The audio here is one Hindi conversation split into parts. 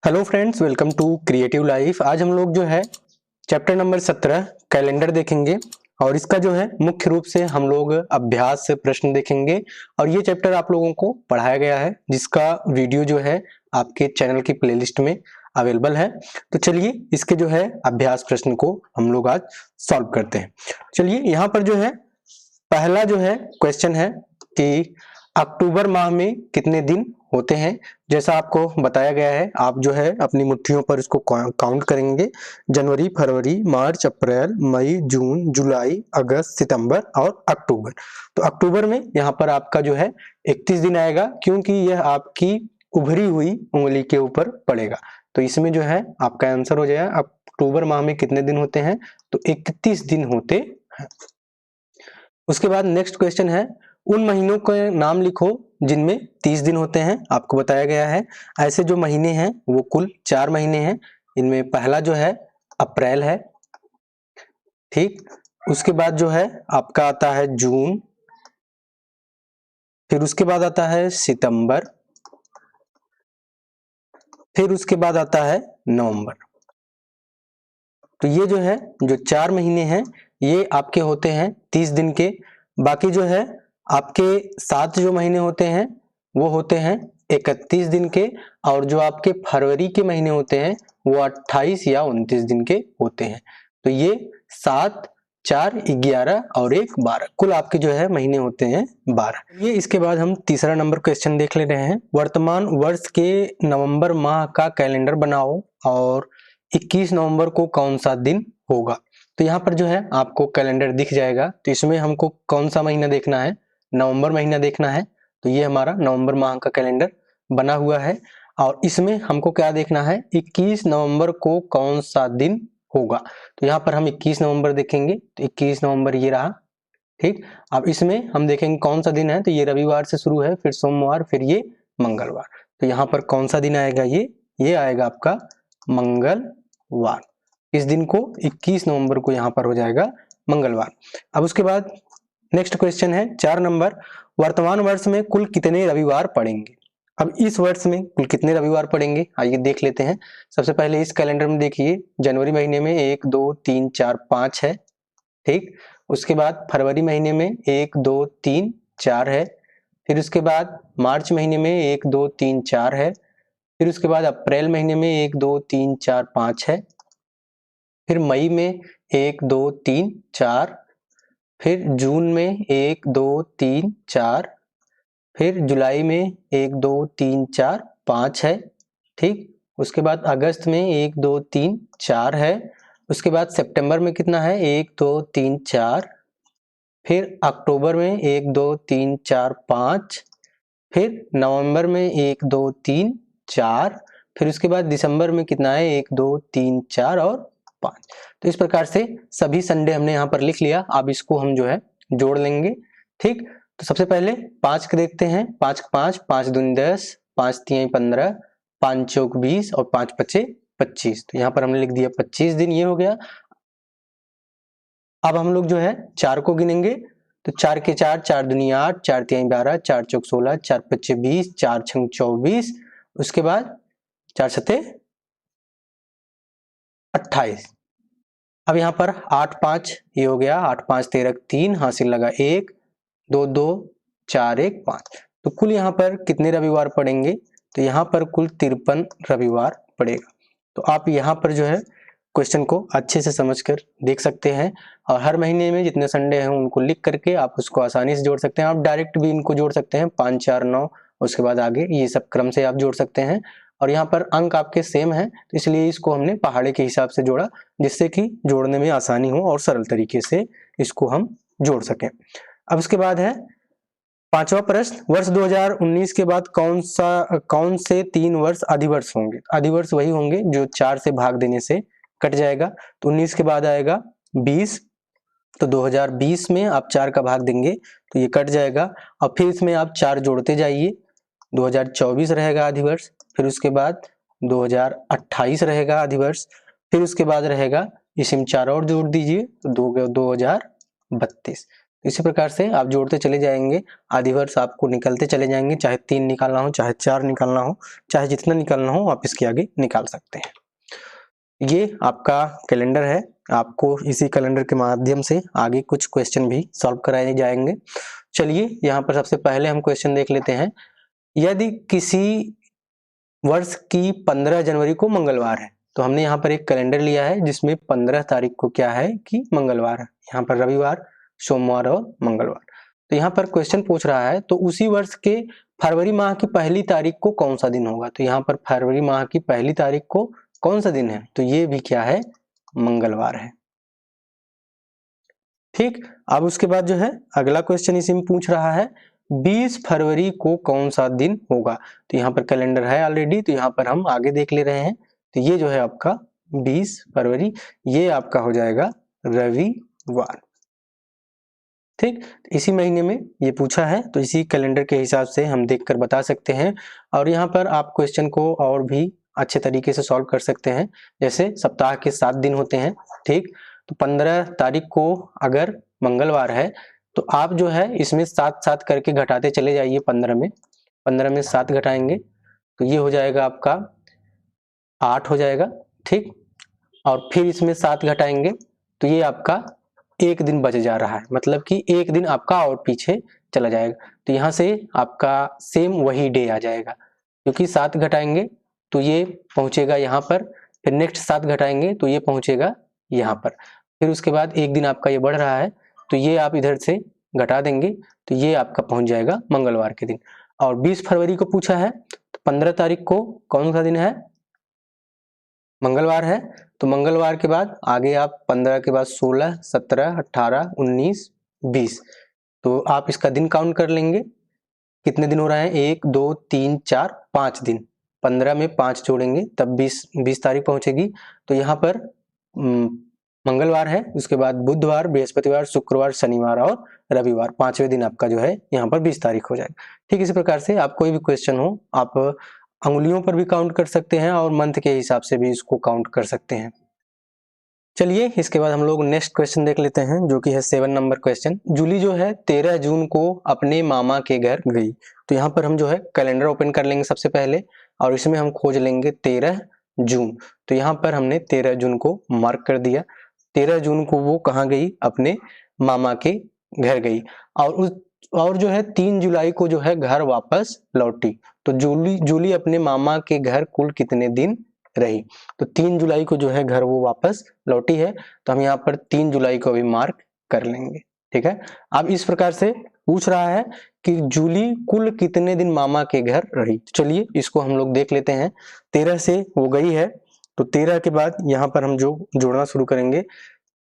Hello friends, welcome to Creative Life. आज हम लोग जो है चैप्टर नंबर 17 कैलेंडर देखेंगे और इसका जो है मुख्य रूप से हम लोग अभ्यास से प्रश्न देखेंगे। और ये चैप्टर आप लोगों को पढ़ाया गया है जिसका वीडियो जो है आपके चैनल की प्लेलिस्ट में अवेलेबल है। तो चलिए इसके जो है अभ्यास प्रश्न को हम लोग आज सॉल्व करते हैं। चलिए यहाँ पर जो है पहला जो है क्वेश्चन है कि अक्टूबर माह में कितने दिन होते हैं। जैसा आपको बताया गया है, आप जो है अपनी मुट्ठियों पर इसको काउंट करेंगे। जनवरी, फरवरी, मार्च, अप्रैल, मई, जून, जुलाई, अगस्त, सितंबर और अक्टूबर। तो अक्टूबर में यहाँ पर आपका जो है 31 दिन आएगा, क्योंकि यह आपकी उभरी हुई उंगली के ऊपर पड़ेगा। तो इसमें जो है आपका आंसर हो जाएगा अक्टूबर माह में कितने दिन होते हैं, तो 31 दिन होते हैं। उसके बाद नेक्स्ट क्वेश्चन है, उन महीनों के नाम लिखो जिनमें 30 दिन होते हैं। आपको बताया गया है ऐसे जो महीने हैं वो कुल 4 महीने हैं। इनमें पहला जो है अप्रैल है, ठीक। उसके बाद जो है आपका आता है जून, फिर उसके बाद आता है सितंबर, फिर उसके बाद आता है नवंबर। तो ये जो है जो 4 महीने हैं ये आपके होते हैं 30 दिन के। बाकी जो है आपके 7 जो महीने होते हैं वो होते हैं 31 दिन के, और जो आपके फरवरी के महीने होते हैं वो 28 या 29 दिन के होते हैं। तो ये 7, 4, 11 और 1, 12 कुल आपके जो है महीने होते हैं 12। ये इसके बाद हम तीसरा नंबर क्वेश्चन देख ले रहे हैं। वर्तमान वर्ष के नवंबर माह का कैलेंडर बनाओ और 21 नवंबर को कौन सा दिन होगा। तो यहाँ पर जो है आपको कैलेंडर दिख जाएगा। तो इसमें हमको कौन सा महीना देखना है, नवंबर महीना देखना है। तो ये हमारा नवंबर माह का कैलेंडर बना हुआ है और इसमें हमको क्या देखना है, 21 नवंबर को कौन सा दिन होगा। तो यहाँ पर हम 21 नवंबर देखेंगे। तो 21 नवंबर ये रहा, ठीक। अब इसमें हम देखेंगे कौन सा दिन है। तो ये रविवार से शुरू है, फिर सोमवार, फिर ये मंगलवार। तो यहाँ पर कौन सा दिन आएगा, ये आएगा आपका मंगलवार। इस दिन को 21 नवंबर को यहाँ पर हो जाएगा मंगलवार। अब उसके बाद नेक्स्ट क्वेश्चन है 4 नंबर, वर्तमान वर्ष में कुल कितने रविवार पड़ेंगे। अब इस वर्ष में कुल कितने रविवार पड़ेंगे, आइए देख लेते हैं। सबसे पहले इस कैलेंडर में देखिए, जनवरी महीने में 1, 2, 3, 4, 5 है, ठीक। उसके बाद फरवरी महीने में 1, 2, 3, 4 है। फिर उसके बाद मार्च महीने में 1, 2, 3, 4 है। फिर उसके बाद अप्रैल महीने में 1, 2, 3, 4, 5 है। फिर मई में 1, 2, 3, 4। फिर जून में 1, 2, 3, 4। फिर जुलाई में 1, 2, 3, 4, 5 है, ठीक। उसके बाद अगस्त में 1, 2, 3, 4 है। उसके बाद सितंबर में कितना है, 1, 2, 3, 4। फिर अक्टूबर में 1, 2, 3, 4, 5। फिर नवंबर में 1, 2, 3, 4। फिर उसके बाद दिसंबर में कितना है, 1, 2, 3, 4 और 5। तो इस प्रकार से सभी संडे हमने यहाँ पर लिख लिया। अब इसको हम जो है जोड़ लेंगे, ठीक। तो सबसे पहले 5 के देखते हैं। 5 5, 5 दूनी 10, 5 3 15, 5 चौक 20 और 5 पचे 25। तो यहाँ पर हमने लिख दिया 25 दिन, ये हो गया। अब हम लोग जो है 4 को गिनेंगे। तो 4 के 4, 4 दूनी 8, 4 3 12, 4 चौक 16, 4 पच्चे 20, 4 छंग 24। उसके बाद 4 सते 28। अब यहाँ पर 8 5 ये हो गया, 8 5 13 3, हासिल लगा 1, 2 2, 4 1 5। तो कुल यहाँ पर कितने रविवार पड़ेंगे, तो यहाँ पर कुल 53 रविवार पड़ेगा। तो आप यहाँ पर जो है क्वेश्चन को अच्छे से समझकर देख सकते हैं और हर महीने में जितने संडे हैं उनको लिख करके आप उसको आसानी से जोड़ सकते हैं। आप डायरेक्ट भी इनको जोड़ सकते हैं, 5 4 9, उसके बाद आगे ये सब क्रम से आप जोड़ सकते हैं। और यहाँ पर अंक आपके सेम है, तो इसलिए इसको हमने पहाड़े के हिसाब से जोड़ा, जिससे कि जोड़ने में आसानी हो और सरल तरीके से इसको हम जोड़ सकें। अब उसके बाद है 5वां प्रश्न, वर्ष 2019 के बाद कौन से 3 वर्ष अधिवर्ष होंगे। अधिवर्ष वही होंगे जो 4 से भाग देने से कट जाएगा। तो 19 के बाद आएगा 20। तो 2020 में आप 4 का भाग देंगे तो ये कट जाएगा और फिर इसमें आप 4 जोड़ते जाइए। 2024 रहेगा अधिवर्ष, फिर उसके बाद 2028 रहेगा अधिवर्ष, फिर उसके बाद रहेगा, इसी में 4 और जोड़ दीजिए तो 2032। इसी प्रकार से आप जोड़ते चले जाएंगे, आधी वर्ष आपको निकलते चले जाएंगे, चाहे 3 निकालना हो, चाहे 4 निकालना हो, चाहे जितना निकालना हो आप इसके आगे निकाल सकते हैं। ये आपका कैलेंडर है, आपको इसी कैलेंडर के माध्यम से आगे कुछ क्वेश्चन भी सॉल्व कराए जाएंगे। चलिए यहाँ पर सबसे पहले हम क्वेश्चन देख लेते हैं। यदि किसी वर्ष की 15 जनवरी को मंगलवार है, तो हमने यहाँ पर एक कैलेंडर लिया है जिसमें 15 तारीख को क्या है कि मंगलवार है, यहाँ पर रविवार, सोमवार और मंगलवार। तो यहाँ पर क्वेश्चन पूछ रहा है तो उसी वर्ष के फरवरी माह की पहली तारीख को कौन सा दिन होगा। तो यहाँ पर फरवरी माह की पहली तारीख को कौन सा दिन है, तो ये भी क्या है, मंगलवार है। ठीक, अब उसके बाद जो है अगला क्वेश्चन इसी में पूछ रहा है 20 फरवरी को कौन सा दिन होगा। तो यहाँ पर कैलेंडर है ऑलरेडी, तो यहाँ पर हम आगे देख ले रहे हैं। तो ये जो है आपका 20 फरवरी, ये आपका हो जाएगा रविवार। ठीक, इसी महीने में ये पूछा है, तो इसी कैलेंडर के हिसाब से हम देखकर बता सकते हैं। और यहाँ पर आप क्वेश्चन को और भी अच्छे तरीके से सॉल्व कर सकते हैं। जैसे सप्ताह के 7 दिन होते हैं, ठीक, तो 15 तारीख को अगर मंगलवार है तो आप जो है इसमें 7-7 करके घटाते चले जाइए। 15 में 7 घटाएंगे तो ये हो जाएगा आपका 8 हो जाएगा। ठीक, और फिर इसमें 7 घटाएंगे तो ये आपका एक दिन बच जा रहा है, मतलब कि एक दिन आपका और पीछे चला जाएगा। तो यहाँ से आपका सेम वही डे आ जाएगा, क्योंकि 7 घटाएंगे तो ये पहुंचेगा यहाँ पर, फिर नेक्स्ट 7 घटाएंगे तो ये पहुंचेगा यहाँ पर, फिर उसके बाद एक दिन आपका ये बढ़ रहा है तो ये आप इधर से घटा देंगे तो ये आपका पहुंच जाएगा मंगलवार के दिन। और 20 फरवरी को पूछा है तो 15 तारीख को कौन सा दिन है, मंगलवार है। तो मंगलवार के बाद आगे आप 15 के बाद 16, 17, 18, 19, 20, तो आप इसका दिन काउंट कर लेंगे कितने दिन हो रहे हैं, 1 2 3 4 5 दिन। 15 में 5 जोड़ेंगे तब 20 तारीख पहुंचेगी। तो यहाँ पर मंगलवार है, उसके बाद बुधवार, बृहस्पतिवार, शुक्रवार, शनिवार और रविवार, 5वें दिन आपका जो है यहाँ पर 20 तारीख हो जाएगा। ठीक, इसी प्रकार से आप कोई भी क्वेश्चन हो आप अंगुलियों पर भी काउंट कर सकते हैं और मंथ के हिसाब से भी इसको काउंट कर सकते हैं। चलिए इसके बाद हम लोग नेक्स्ट क्वेश्चन देख लेते हैं, जो कि है 7 नंबर क्वेश्चन। जूली जो है 13 जून को अपने मामा के घर गई। तो यहाँ पर हम जो है कैलेंडर ओपन कर लेंगे सबसे पहले और इसमें हम खोज लेंगे 13 जून। तो यहाँ पर हमने 13 जून को मार्क कर दिया। 13 जून को वो कहाँ गई, अपने मामा के घर गई। और जो है 3 जुलाई को जो है घर वापस लौटी। तो जूली अपने मामा के घर कुल कितने दिन रही। तो 3 जुलाई को जो है घर वो वापस लौटी है, तो हम यहाँ पर 3 जुलाई को भी मार्क कर लेंगे। ठीक है, अब इस प्रकार से पूछ रहा है कि जूली कुल कितने दिन मामा के घर रही। चलिए इसको हम लोग देख लेते हैं। 13 से वो गई है तो 13 के बाद यहाँ पर हम जो जोड़ना शुरू करेंगे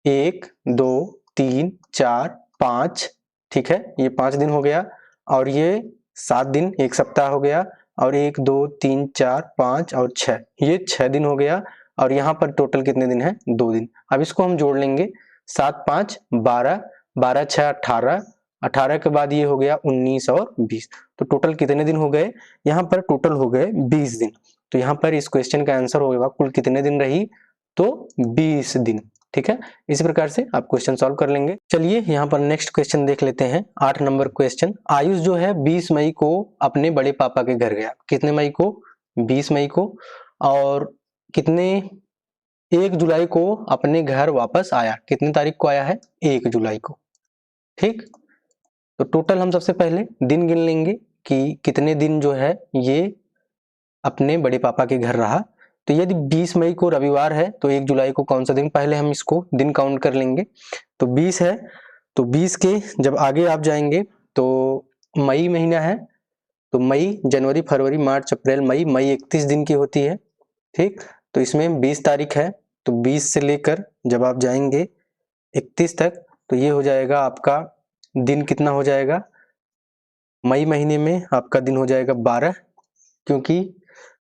1 2 3 4 5, ठीक है, ये 5 दिन हो गया और ये 7 दिन, एक सप्ताह हो गया, और 1 2 3 4 5 और 6, ये 6 दिन हो गया। और यहाँ पर टोटल कितने दिन है, 2 दिन। अब इसको हम जोड़ लेंगे 7 5 12, 12 6 18, 18 के बाद ये हो गया 19 और 20, तो टोटल कितने दिन हो गए, यहाँ पर टोटल हो गए 20 दिन। तो यहाँ पर इस क्वेश्चन का आंसर होगा कुल कितने दिन रही, तो 20 दिन। ठीक है, इसी प्रकार से आप क्वेश्चन सॉल्व कर लेंगे। चलिए यहाँ पर नेक्स्ट क्वेश्चन देख लेते हैं, 8 नंबर क्वेश्चन। आयुष जो है 20 मई को अपने बड़े पापा के घर गया। कितने मई को, 20 मई को। और कितने, 1 जुलाई को अपने घर वापस आया। कितने तारीख को आया है, 1 जुलाई को। ठीक, तो टोटल हम सबसे पहले दिन गिन लेंगे कि कितने दिन जो है ये अपने बड़े पापा के घर रहा। तो यदि 20 मई को रविवार है तो 1 जुलाई को कौन सा दिन, पहले हम इसको दिन काउंट कर लेंगे। तो 20 है, तो 20 के जब आगे आप जाएंगे तो मई महीना है, तो मई, जनवरी, फरवरी, मार्च, अप्रैल, मई, 31 दिन की होती है। ठीक, तो इसमें 20 तारीख है, तो 20 से लेकर जब आप जाएंगे 31 तक, तो ये हो जाएगा आपका दिन कितना हो जाएगा, मई महीने में आपका दिन हो जाएगा 12, क्योंकि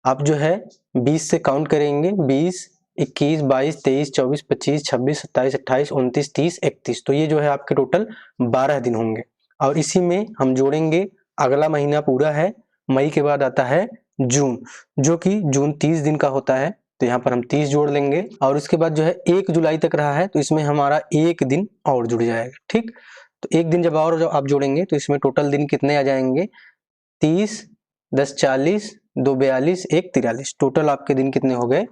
आप जो है 20 से काउंट करेंगे 20, 21, 22, 23, 24, 25, 26, 27, 28, 29, 30, 31, तो ये जो है आपके टोटल 12 दिन होंगे। और इसी में हम जोड़ेंगे अगला महीना पूरा है, मई के बाद आता है जून, जो कि जून 30 दिन का होता है, तो यहाँ पर हम 30 जोड़ लेंगे। और उसके बाद जो है 1 जुलाई तक रहा है, तो इसमें हमारा 1 दिन और जुड़ जाएगा। ठीक, तो तो एक दिन जब और जब आप जोड़ेंगे तो इसमें टोटल दिन कितने आ जाएंगे, 30, 10 40, 2 42, 1 43, टोटल आपके दिन कितने हो गए,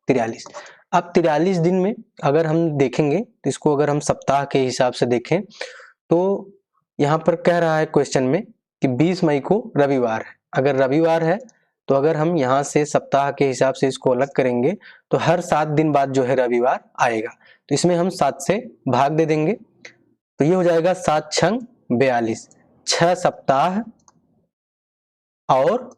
43। अब 43 दिन में अगर हम देखेंगे तो इसको अगर हम सप्ताह के हिसाब से देखें तो यहाँ पर कह रहा है क्वेश्चन में कि 20 मई को रविवार है। अगर रविवार है तो अगर हम यहाँ से सप्ताह के हिसाब से इसको अलग करेंगे तो हर 7 दिन बाद जो है रविवार आएगा। तो इसमें हम 7 से भाग दे देंगे तो ये हो जाएगा 7 छंग 42, 6 सप्ताह और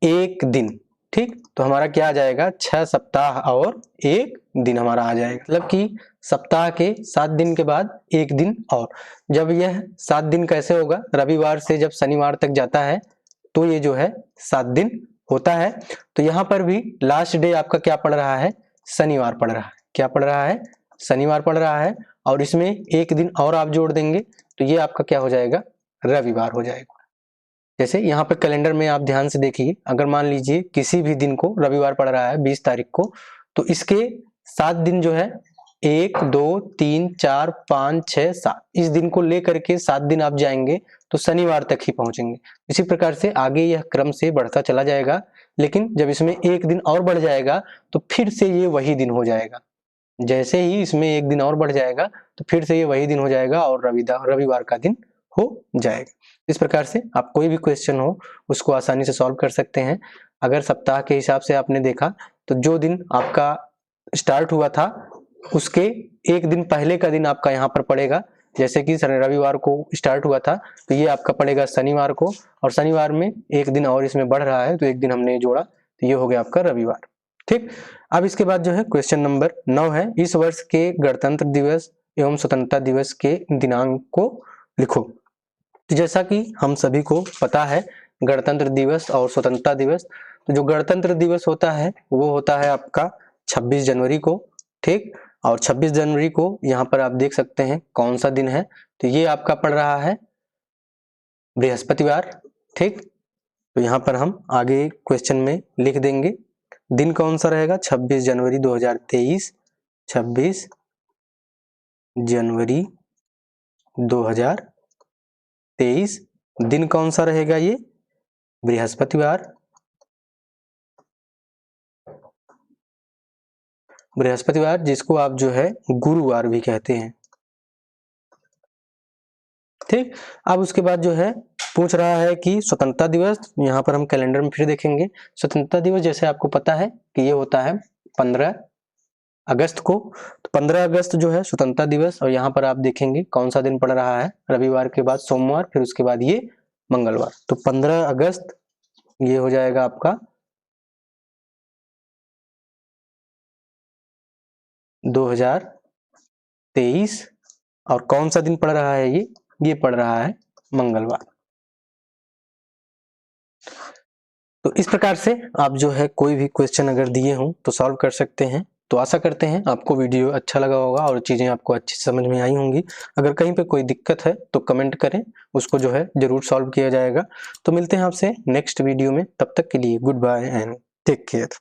1 दिन। ठीक, तो हमारा क्या आ जाएगा, 6 सप्ताह और 1 दिन हमारा आ जाएगा। मतलब कि सप्ताह के 7 दिन के बाद 1 दिन और। जब यह 7 दिन कैसे होगा, रविवार से जब शनिवार तक जाता है तो ये जो है 7 दिन होता है। तो यहाँ पर भी लास्ट डे आपका क्या पड़ रहा है, शनिवार पड़ रहा है। क्या पड़ रहा है, शनिवार पड़ रहा है। और इसमें 1 दिन और आप जोड़ देंगे तो ये आपका क्या हो जाएगा, रविवार हो जाएगा। जैसे यहाँ पे कैलेंडर में आप ध्यान से देखिए, अगर मान लीजिए किसी भी दिन को रविवार पड़ रहा है 20 तारीख को, तो इसके 7 दिन जो है 1 2 3 4 5 6 7, इस दिन को लेकर के 7 दिन आप जाएंगे तो शनिवार तक ही पहुंचेंगे। इसी प्रकार से आगे यह क्रम से बढ़ता चला जाएगा, लेकिन जब इसमें 1 दिन और बढ़ जाएगा तो फिर से ये वही दिन हो जाएगा। जैसे ही इसमें 1 दिन और बढ़ जाएगा तो फिर से ये वही दिन हो जाएगा और रविवार का दिन हो जाएगा। इस प्रकार से आप कोई भी क्वेश्चन हो उसको आसानी से सॉल्व कर सकते हैं। अगर सप्ताह के हिसाब से आपने देखा तो जो दिन आपका स्टार्ट हुआ था उसके 1 दिन पहले का दिन आपका यहाँ पर पड़ेगा। जैसे कि रविवार को स्टार्ट हुआ था तो ये आपका पड़ेगा शनिवार को, और शनिवार में 1 दिन और इसमें बढ़ रहा है तो 1 दिन हमने जोड़ा तो ये हो गया आपका रविवार। ठीक, अब इसके बाद जो है क्वेश्चन नंबर 9 है, इस वर्ष के गणतंत्र दिवस एवं स्वतंत्रता दिवस के दिनांक को लिखो। तो जैसा कि हम सभी को पता है गणतंत्र दिवस और स्वतंत्रता दिवस, तो जो गणतंत्र दिवस होता है वो होता है आपका 26 जनवरी को। ठीक, और 26 जनवरी को यहाँ पर आप देख सकते हैं कौन सा दिन है, तो ये आपका पड़ रहा है बृहस्पतिवार। ठीक, तो यहाँ पर हम आगे क्वेश्चन में लिख देंगे दिन कौन सा रहेगा, 26 जनवरी 2023, 26 जनवरी 2023 दिन कौन सा रहेगा, ये बृहस्पतिवार। बृहस्पतिवार जिसको आप जो है गुरुवार भी कहते हैं। ठीक, अब उसके बाद जो है पूछ रहा है कि स्वतंत्रता दिवस, यहाँ पर हम कैलेंडर में फिर देखेंगे। स्वतंत्रता दिवस जैसे आपको पता है कि ये होता है 15 अगस्त को, तो 15 अगस्त जो है स्वतंत्रता दिवस, और यहाँ पर आप देखेंगे कौन सा दिन पड़ रहा है, रविवार के बाद सोमवार, फिर उसके बाद ये मंगलवार। तो 15 अगस्त ये हो जाएगा आपका 2023, और कौन सा दिन पड़ रहा है, ये पड़ रहा है मंगलवार। तो इस प्रकार से आप जो है कोई भी क्वेश्चन अगर दिए हों तो सॉल्व कर सकते हैं। तो आशा करते हैं आपको वीडियो अच्छा लगा होगा और चीज़ें आपको अच्छी समझ में आई होंगी। अगर कहीं पे कोई दिक्कत है तो कमेंट करें, उसको जो है जरूर सॉल्व किया जाएगा। तो मिलते हैं आपसे नेक्स्ट वीडियो में, तब तक के लिए goodbye and take care.